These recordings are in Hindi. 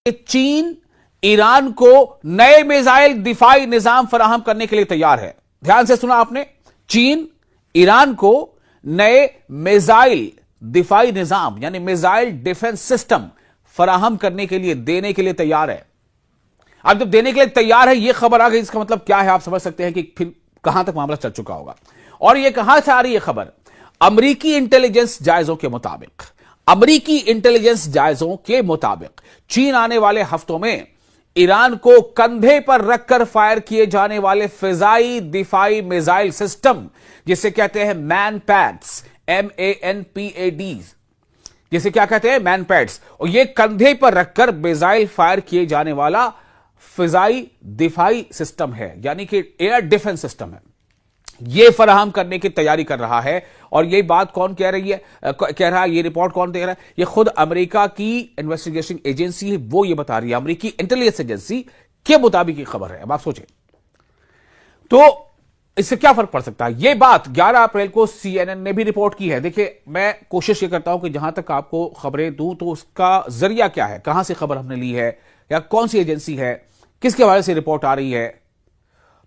चीन ईरान को नए मिसाइल दिफाई निजाम फराहम करने के लिए तैयार है। ध्यान से सुना आपने, चीन ईरान को नए मिसाइल दिफाई निजाम यानी मिसाइल डिफेंस सिस्टम फराहम करने के लिए देने के लिए तैयार है। अब जब देने के लिए तैयार है, यह खबर आ गई, इसका मतलब क्या है आप समझ सकते हैं कि फिर कहां तक मामला चल चुका होगा। और यह कहां से आ रही है खबर? अमेरिकी इंटेलिजेंस जायजों के मुताबिक चीन आने वाले हफ्तों में ईरान को कंधे पर रखकर फायर किए जाने वाले फिजाई दिफाई मिसाइल सिस्टम, जिसे कहते हैं मैनपैड्स, MANPAD, जिसे क्या कहते हैं मैनपैड्स, और यह कंधे पर रखकर मिसाइल फायर किए जाने वाला फिजाई दिफाई सिस्टम है, यानी कि एयर डिफेंस सिस्टम है। यह फराहम करने की तैयारी कर रहा है। और यह बात कौन कह रहा है, यह रिपोर्ट कौन दे रहा है? यह खुद अमेरिका की इन्वेस्टिगेशन एजेंसी है, वो यह बता रही है, अमेरिकी इंटेलिजेंस एजेंसी के मुताबिक ये खबर है। अब आप सोचें तो इससे क्या फर्क पड़ सकता है। यह बात 11 अप्रैल को CNN ने भी रिपोर्ट की है। देखिए, मैं कोशिश ये करता हूं कि जहां तक आपको खबरें दूं तो उसका जरिया क्या है, कहां से खबर हमने ली है, या कौन सी एजेंसी है, किसके हवाले से रिपोर्ट आ रही है,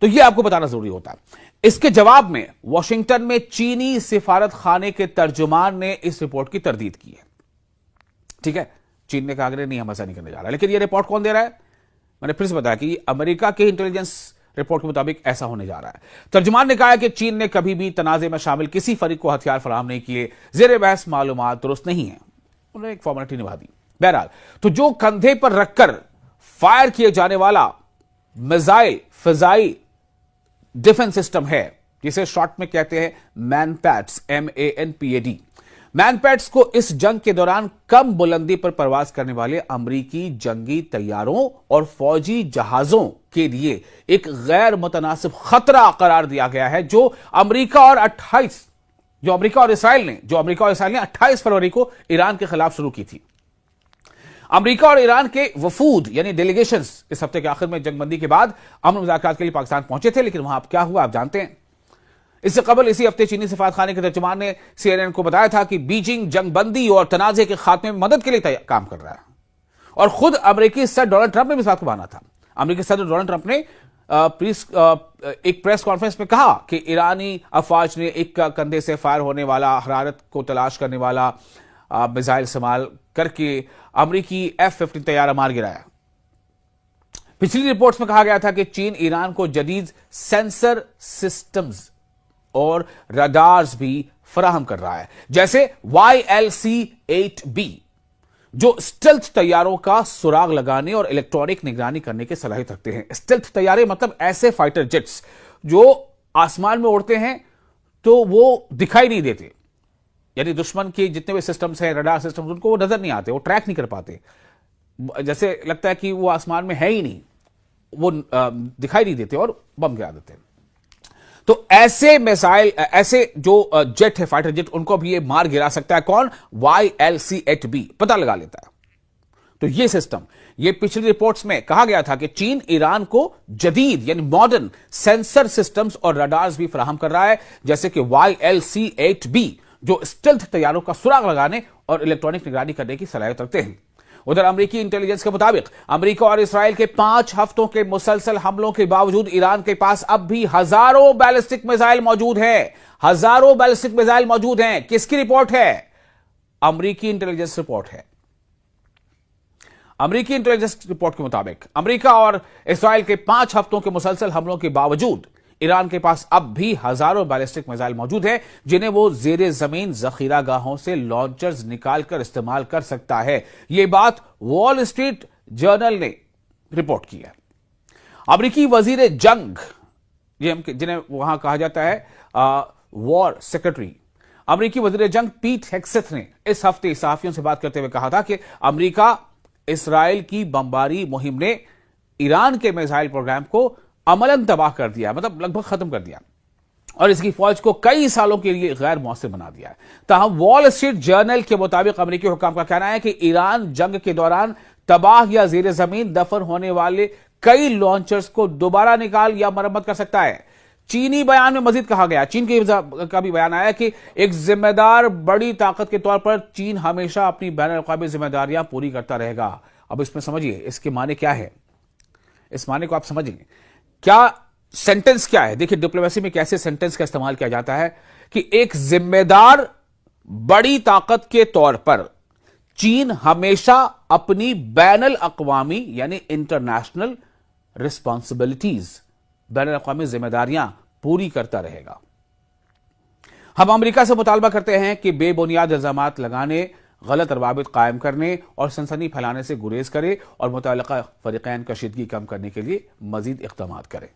तो यह आपको बताना जरूरी होता है। इसके जवाब में वॉशिंगटन में चीनी सिफारत खाने के तर्जुमान ने इस रिपोर्ट की तरदीद की है। ठीक है, चीन ने कहा कि नहीं, हम ऐसा नहीं करने जा रहा। लेकिन यह रिपोर्ट कौन दे रहा है? मैंने फिर से बताया कि अमेरिका के इंटेलिजेंस रिपोर्ट के मुताबिक ऐसा होने जा रहा है। तर्जुमान ने कहा है कि चीन ने कभी भी तनाजे में शामिल किसी फरीक को हथियार फराहम नहीं किए, जेर बहस मालूमात दुरुस्त नहीं है। उन्होंने एक फॉर्मेलिटी निभा दी। बहरहाल, तो जो कंधे पर रखकर फायर किए जाने वाला मिसाइल फिजाई डिफेंस सिस्टम है, जिसे शॉर्ट में कहते हैं मैनपैड्स, MANPAD। मैनपैड्स को इस जंग के दौरान कम बुलंदी पर परवाज करने वाले अमेरिकी जंगी तैयारों और फौजी जहाजों के लिए एक गैर मुतनासिब खतरा करार दिया गया है, जो अमेरिका और इसराइल ने 28 फरवरी को ईरान के खिलाफ शुरू की थी। अमेरिका और ईरान के वफूद यानी डेलीगेशंस इस हफ्ते के आखिर में जंगबंदी के बाद अमन मुज़ाकरात के लिए पाकिस्तान पहुंचे थे, लेकिन वहां क्या हुआ आप जानते हैं। इससे कबल इसी हफ्ते चीनी सिफारतखाने के तर्जुमान ने CNN को बताया था कि बीजिंग जंगबंदी और तनाजे के खात्मे में मदद के लिए काम कर रहा है। और खुद अमेरिकी सदर डोनाल्ड ट्रंप ने भी इस बात को माना था। अमेरिकी सदर डोनाल्ड ट्रंप ने एक प्रेस कॉन्फ्रेंस में कहा कि ईरानी अफवाज ने एक कंधे से फायर होने वाला, हरारत को तलाश करने वाला मिसाइल इस्तेमाल करके अमेरिकी F-15 तैयारा मार गिराया। पिछली रिपोर्ट्स में कहा गया था कि चीन ईरान को जदीद सेंसर सिस्टम्स और रडार्स भी फराहम कर रहा है, जैसे YLC-8B, जो स्टेल्थ तैयारों का सुराग लगाने और इलेक्ट्रॉनिक निगरानी करने की सलाहियत रखते हैं। स्टेल्थ तैयारे मतलब ऐसे फाइटर जेट्स जो आसमान में उड़ते हैं तो वो दिखाई नहीं देते, यानी दुश्मन के जितने भी सिस्टम्स हैं, रडार सिस्टम्स, उनको वो नजर नहीं आते, वो ट्रैक नहीं कर पाते, जैसे लगता है कि वो आसमान में है ही नहीं, वो दिखाई नहीं देते और बम गिरा देते हैं। तो ऐसे मिसाइल, ऐसे जो जेट है, फाइटर जेट, उनको भी ये मार गिरा सकता है। कौन? YLC-8B पता लगा लेता है। तो ये सिस्टम, ये पिछली रिपोर्ट्स में कहा गया था कि चीन ईरान को जदीद यानी मॉडर्न सेंसर सिस्टम्स और रडार्स भी फराहम कर रहा है, जैसे कि YLC-8B, जो स्टेल्थ तैयारों का सुराग लगाने और इलेक्ट्रॉनिक निगरानी करने की सलाहियत रखते हैं। उधर अमेरिकी इंटेलिजेंस के मुताबिक अमेरिका और इसराइल के 5 हफ्तों के मुसलसल हमलों के बावजूद ईरान के पास अब भी हजारों बैलिस्टिक मिसाइल मौजूद हैं। हजारों बैलिस्टिक मिसाइल मौजूद हैं। किसकी रिपोर्ट है? अमेरिकी इंटेलिजेंस रिपोर्ट है। अमेरिकी इंटेलिजेंस रिपोर्ट के मुताबिक अमेरिका और इसराइल के 5 हफ्तों के मुसलसल हमलों के बावजूद ईरान के पास अब भी हजारों बैलिस्टिक मिसाइल मौजूद हैं, जिन्हें वो जेरे जमीन जखीरा गाहों से लॉन्चर्स निकालकर इस्तेमाल कर सकता है। यह बात वॉल स्ट्रीट जर्नल ने रिपोर्ट की है। अमेरिकी वजीर जंग, जिन्हें वहां कहा जाता है वॉर सेक्रेटरी, अमेरिकी वजीर जंग पीट हेग्सेथ ने इस हफ्ते सहाफियों से बात करते हुए कहा था कि अमेरिका इसराइल की बमबारी मुहिम ने ईरान के मिसाइल प्रोग्राम को अमलन तबाह कर दिया, मतलब लगभग खत्म कर दिया, और इसकी फौज को कई सालों के लिए गैर मौसर बना दिया है। ताहम वॉल स्ट्रीट जर्नल के मुताबिक अमेरिकी हुकाम का कहना है कि ईरान जंग के दौरान तबाह या जेर जमीन दफन होने वाले कई लॉन्चर्स को दोबारा निकाल या मरम्मत कर सकता है। चीनी बयान में मजीद कहा गया, चीन का भी बयान आया कि एक जिम्मेदार बड़ी ताकत के तौर पर चीन हमेशा अपनी बैन अल-अक़वामी जिम्मेदारियां पूरी करता रहेगा। अब इसमें समझिए इसके माने क्या है, इस माने को आप समझेंगे क्या, सेंटेंस क्या है। देखिए डिप्लोमेसी में कैसे सेंटेंस का इस्तेमाल किया जाता है कि एक जिम्मेदार बड़ी ताकत के तौर पर चीन हमेशा अपनी बैनुल अक़वामी यानी इंटरनेशनल रिस्पॉन्सिबिलिटीज, बैनुल अक़वामी जिम्मेदारियां पूरी करता रहेगा। हम अमेरिका से मुतालबा करते हैं कि बेबुनियाद इल्जामात लगाने, गलत रवाबित कायम करने और सनसनी फैलाने से गुरेज करे और मुतल्लिका फरीक़ैन कशीदगी कम करने के लिए मजीद इक़दाम करें।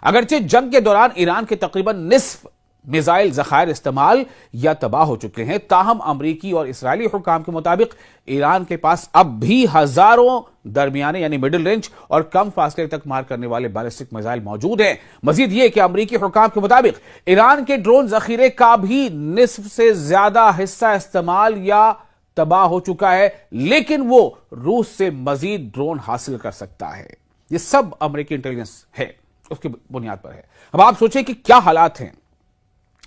अगरचे जंग के दौरान ईरान के तकरीबन निस्फ मिसाइल ज़खायर इस्तेमाल या तबाह हो चुके हैं, ताहम अमरीकी और इसराइली हुकाम के मुताबिक ईरान के पास अब भी हजारों दरमियाने यानी मिडिल रेंज और कम फासले तक मार करने वाले बैलिस्टिक मिसाइल मौजूद हैं। मजीद यह कि अमरीकी हुकाम के मुताबिक ईरान के ड्रोन जखीरे का भी निस्फ से ज्यादा हिस्सा इस्तेमाल या तबाह हो चुका है, लेकिन वो रूस से मजीद ड्रोन हासिल कर सकता है। यह सब अमरीकी इंटेलिजेंस है, उसकी बुनियाद पर है। अब आप सोचें कि क्या हालात हैं।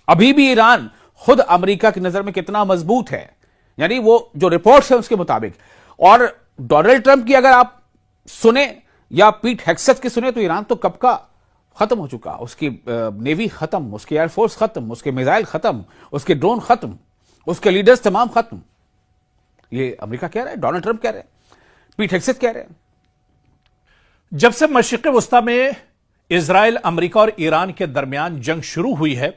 अभी भी ईरान खुद अमेरिका की नजर में कितना मजबूत है, यानी वो जो रिपोर्ट्स हैं उसके मुताबिक। और डोनाल्ड ट्रंप की अगर आप सुने या पीट हेग्सेथ की सुने तो ईरान तो कब का खत्म हो चुका, उसकी नेवी खत्म, उसकी एयरफोर्स खत्म, उसके मिसाइल खत्म, उसके ड्रोन खत्म, उसके लीडर्स तमाम खत्म। ये अमेरिका कह रहा है, डोनाल्ड ट्रंप कह रहे हैं, पीट हेग्सेथ कह रहे हैं। जब से मशरिक़ वस्ता में इजराइल, अमेरिका और ईरान के दरमियान जंग शुरू हुई है,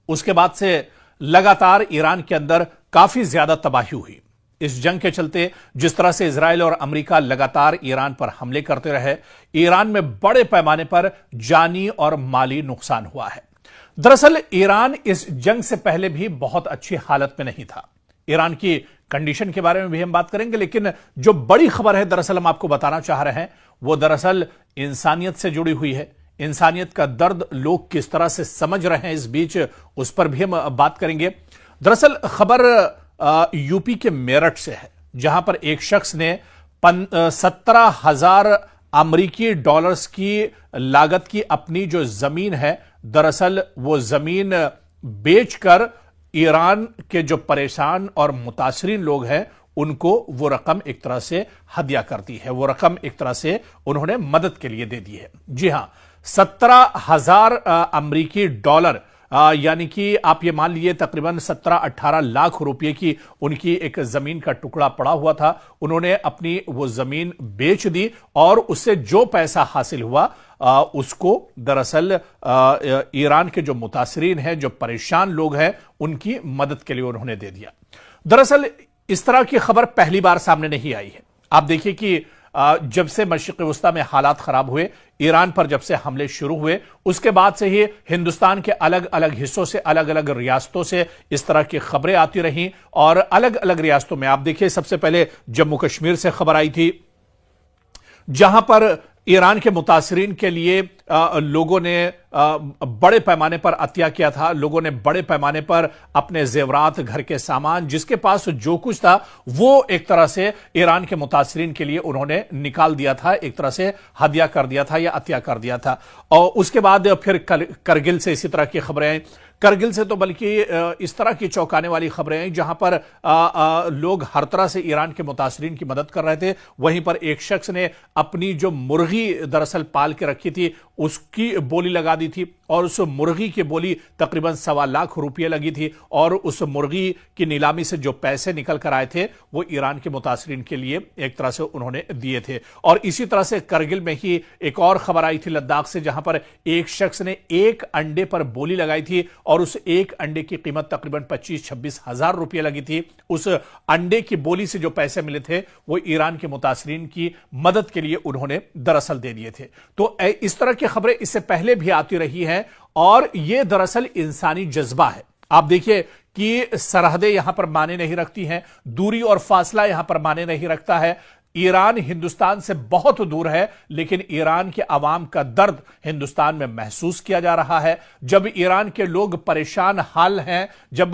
उसके बाद से लगातार ईरान के अंदर काफी ज्यादा तबाही हुई। इस जंग के चलते जिस तरह से इजराइल और अमेरिका लगातार ईरान पर हमले करते रहे, ईरान में बड़े पैमाने पर जानी और माली नुकसान हुआ है। दरअसल ईरान इस जंग से पहले भी बहुत अच्छी हालत में नहीं था। ईरान की कंडीशन के बारे में भी हम बात करेंगे, लेकिन जो बड़ी खबर है दरअसल हम आपको बताना चाह रहे हैं वो दरअसल इंसानियत से जुड़ी हुई है। इंसानियत का दर्द लोग किस तरह से समझ रहे हैं इस बीच, उस पर भी हम बात करेंगे। दरअसल खबर यूपी के मेरठ से है, जहां पर एक शख्स ने 17,000 अमरीकी डॉलर्स की लागत की अपनी जो जमीन है, दरअसल वो जमीन बेचकर ईरान के जो परेशान और मुतासरीन लोग हैं उनको वो रकम एक तरह से हदिया कर दी है, वो रकम एक तरह से उन्होंने मदद के लिए दे दी है। जी हां, 17,000 अमरीकी डॉलर, यानी कि आप ये मान लीजिए तकरीबन 17-18 लाख रुपए की उनकी एक जमीन का टुकड़ा पड़ा हुआ था। उन्होंने अपनी वो जमीन बेच दी और उससे जो पैसा हासिल हुआ उसको दरअसल ईरान के जो मुतासरीन हैं, जो परेशान लोग हैं, उनकी मदद के लिए उन्होंने दे दिया। दरअसल इस तरह की खबर पहली बार सामने नहीं आई है। आप देखिए कि जब से मशरिक़ वस्ता में हालात खराब हुए, ईरान पर जब से हमले शुरू हुए, उसके बाद से ही हिंदुस्तान के अलग अलग हिस्सों से, अलग अलग रियासतों से इस तरह की खबरें आती रहीं। और अलग अलग रियासतों में आप देखिए, सबसे पहले जम्मू कश्मीर से खबर आई थी, जहां पर ईरान के मुतासरीन के लिए लोगों ने बड़े पैमाने पर अतिया किया था। लोगों ने बड़े पैमाने पर अपने जेवरात, घर के सामान, जिसके पास जो कुछ था वो एक तरह से ईरान के मुतासरीन के लिए उन्होंने निकाल दिया था, एक तरह से हदिया कर दिया था या अतिया कर दिया था। और उसके बाद फिर करगिल से इसी तरह की खबरें आई। करगिल से तो बल्कि इस तरह की चौंकाने वाली खबरें आई जहां पर लोग हर तरह से ईरान के मुतासरीन की मदद कर रहे थे। वहीं पर एक शख्स ने अपनी जो मुर्गी दरअसल पाल के रखी थी उसकी बोली लगा दी थी, और उस मुर्गी की बोली तकरीबन 1.25 लाख रुपये लगी थी। और उस मुर्गी की नीलामी से जो पैसे निकल कर आए थे वो ईरान के मुतासरीन के लिए एक तरह से उन्होंने दिए थे। और इसी तरह से करगिल में ही एक और खबर आई थी लद्दाख से, जहां पर एक शख्स ने एक अंडे पर बोली लगाई थी और उस एक अंडे की कीमत तकरीबन 25-26 हजार रुपये लगी थी। उस अंडे की बोली से जो पैसे मिले थे वो ईरान के मुतासरीन की मदद के लिए उन्होंने दरअसल दे दिए थे। तो इस तरह की खबरें इससे पहले भी आती रही हैं और यह दरअसल इंसानी जज्बा है। आप देखिए कि सरहदें यहां पर माने नहीं रखती हैं, दूरी और फासला यहां पर माने नहीं रखता है। ईरान हिंदुस्तान से बहुत दूर है, लेकिन ईरान के अवाम का दर्द हिंदुस्तान में महसूस किया जा रहा है। जब ईरान के लोग परेशान हाल हैं, जब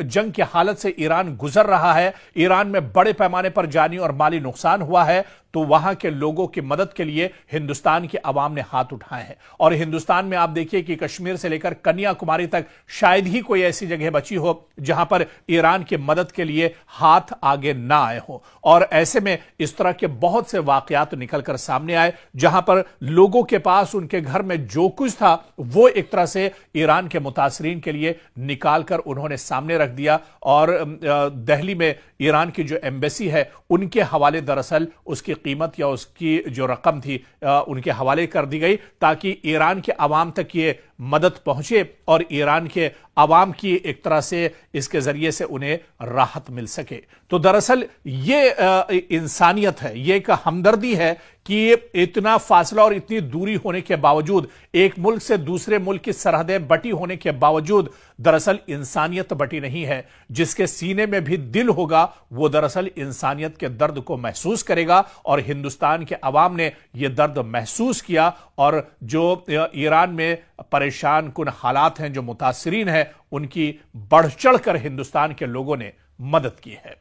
जंग की हालत से ईरान गुजर रहा है, ईरान में बड़े पैमाने पर जानी और माली नुकसान हुआ है, तो वहां के लोगों की मदद के लिए हिंदुस्तान की आवाम ने हाथ उठाए हैं। और हिंदुस्तान में आप देखिए कि कश्मीर से लेकर कन्याकुमारी तक शायद ही कोई ऐसी जगह बची हो जहां पर ईरान की मदद के लिए हाथ आगे ना आए हो। और ऐसे में इस तरह के बहुत से वाकयात निकलकर सामने आए जहां पर लोगों के पास उनके घर में जो कुछ था वो एक तरह से ईरान के मुतासरीन के लिए निकालकर उन्होंने सामने रख दिया। और दिल्ली में ईरान की जो एम्बेसी है उनके हवाले दरअसल उसकी कीमत या उसकी जो रकम थी उनके हवाले कर दी गई ताकि ईरान के अवाम तक ये मदद पहुंचे और ईरान के अवाम की एक तरह से इसके जरिए से उन्हें राहत मिल सके। तो दरअसल ये इंसानियत है, ये एक हमदर्दी है कि इतना फासला और इतनी दूरी होने के बावजूद, एक मुल्क से दूसरे मुल्क की सरहदें बटी होने के बावजूद दरअसल इंसानियत बटी नहीं है। जिसके सीने में भी दिल होगा वो दरअसल इंसानियत के दर्द को महसूस करेगा। और हिंदुस्तान के अवाम ने यह दर्द महसूस किया और जो ईरान में परेशान कुन हालात हैं, जो मुतासरीन हैं, उनकी बढ़ चढ़कर हिंदुस्तान के लोगों ने मदद की है।